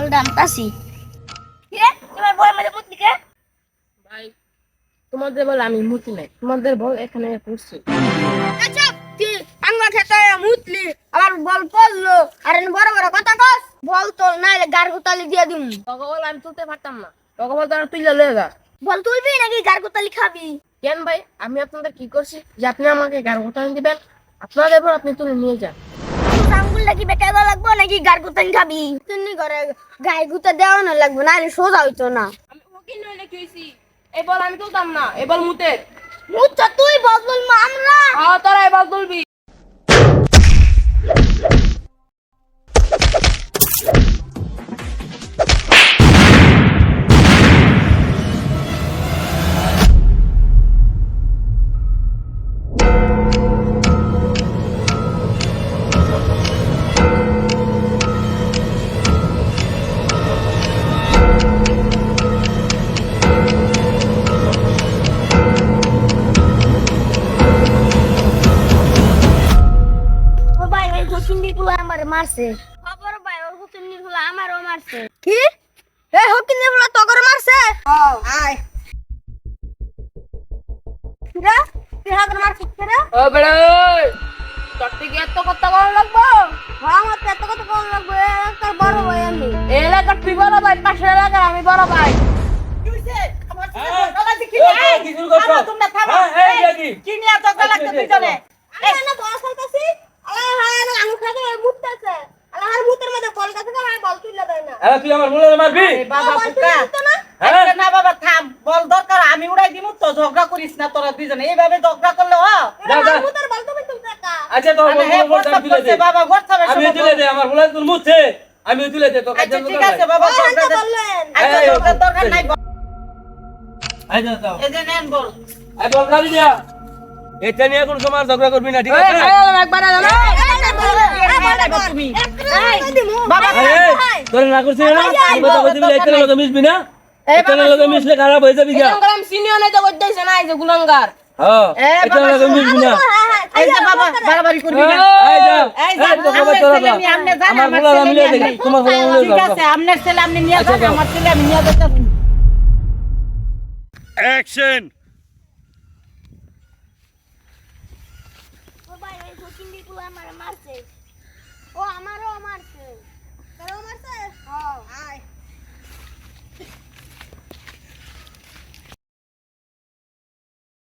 বল ডানতাছি কি রে তোমার বল আমাদের মুতলি কে ভাই তোমাদের বল আমি মুতি নাই, তোমাদের বল এখানে পড়ছে। আচ্ছা তুই আঙ্গুল খেতে মুতলি আবার বল পড়লো আর বড় বড় কথা কস বল তো নাইলে গার গুতালি দিয়ে দিমু তোকে বল আমি তুলতে পারতাম না, তোকে বল তারা তুইলা লয়ে যা। বল তুলবি নাকি গার গুতালি খাবি কেন ভাই, আমি আপনাদের কি করছি যে আপনি আমাকে গার গোটান দিবেন? আপনাদের বল আপনি তুলে নিয়ে যান। আঙ্গুল লাগি বেকাইবা লাগবো নাকি গার গুতালি খাবি তুমি ঘরে গায়ে গুতা দেওয়া না লাগবে নাইলে সোজা হইতো না আমি ওকে নইলে কি হইছি? এই বল আমি তুলতাম না, এই বল মুতে। মুচ্ছা তুই বল বলবো আমরা তোরা এই বল তুলবি। ও ভাই ওই হকিন্দি গুলা আমারে মারছে খবর ভাই ওর হকিন্দি গুলা আমারও মারছে কি এ হকিন্দি গুলা তোগর মারছে আয় কিরা তুই হাগর মারছিস কেরা ও বেড়ে তোর থেকে এত কথা বলা লাগবো? হ্যাঁ আমার তো এত কথা কোন লাগবে তোর বড় ভাই আমি এই এলাকার তুই বড় ভাই, পাশের এলাকার আমি বড় ভাই। কি হইছে আমার গলা দেখি কি শুরু করছো? তোমরা থামো। কি নিয়ে এত গলা লাগতে দুইজনে? আরে না বড় ফলতাছি আরে হ্যাঁ না আলু খাতে মুততাছে আরে আর মুতের মধ্যে বল কাছে না বল তুইলা দেয় না আরে তুই আমার মুলে মারবি? বাবা বুকা না আরে না বাবা থাম, বল দরকার আমি উড়াই দিমু তো, ঝগড়া করিস না তোরা দুইজনে, এইভাবে ঝগড়া করলে যা যা মুতের বল তুমি তুলতে কা আচ্ছা তোর বল তুলে দে বাবা, WhatsApp-এ আমি তুলে দে, আমার মুলে তুল মুছে আমি তুলে দে তো কাজ আচ্ছা ঠিক আছে বাবা বললেন আচ্ছা দরকার নাই আই যাও এই যে নেন বল আই বল খালি দিয়া, এটা নিয়ে কোন সময় ঝগড়া করবি না, ঠিক আছে? একবার না তুমি বাবা তোর না করছিস না, আমি কথা কইতে বলে এত লোক মিশবি না, এত লোক মিশলে খারাপ হয়ে যাবি গা। আমি সিনিয়র নাই তো কইতেছে না, এই যে গুলাঙ্গার। হ্যাঁ এত লোক মিশবি না, এই যে বাবা বাড়াবাড়ি করবি না এই যা এই যা তো খবর তোরা যা, আমার বলা আমি নিয়ে দেখি তোমার বলা আমি ঠিক আছে আপনার ছেলে আপনি নিয়ে যান আমার ছেলে আমি নিয়ে যেতে অ্যাকশন। ও ভাই ওই হকিন্দি গুলা আমারে মারছে ও আমারও মারছে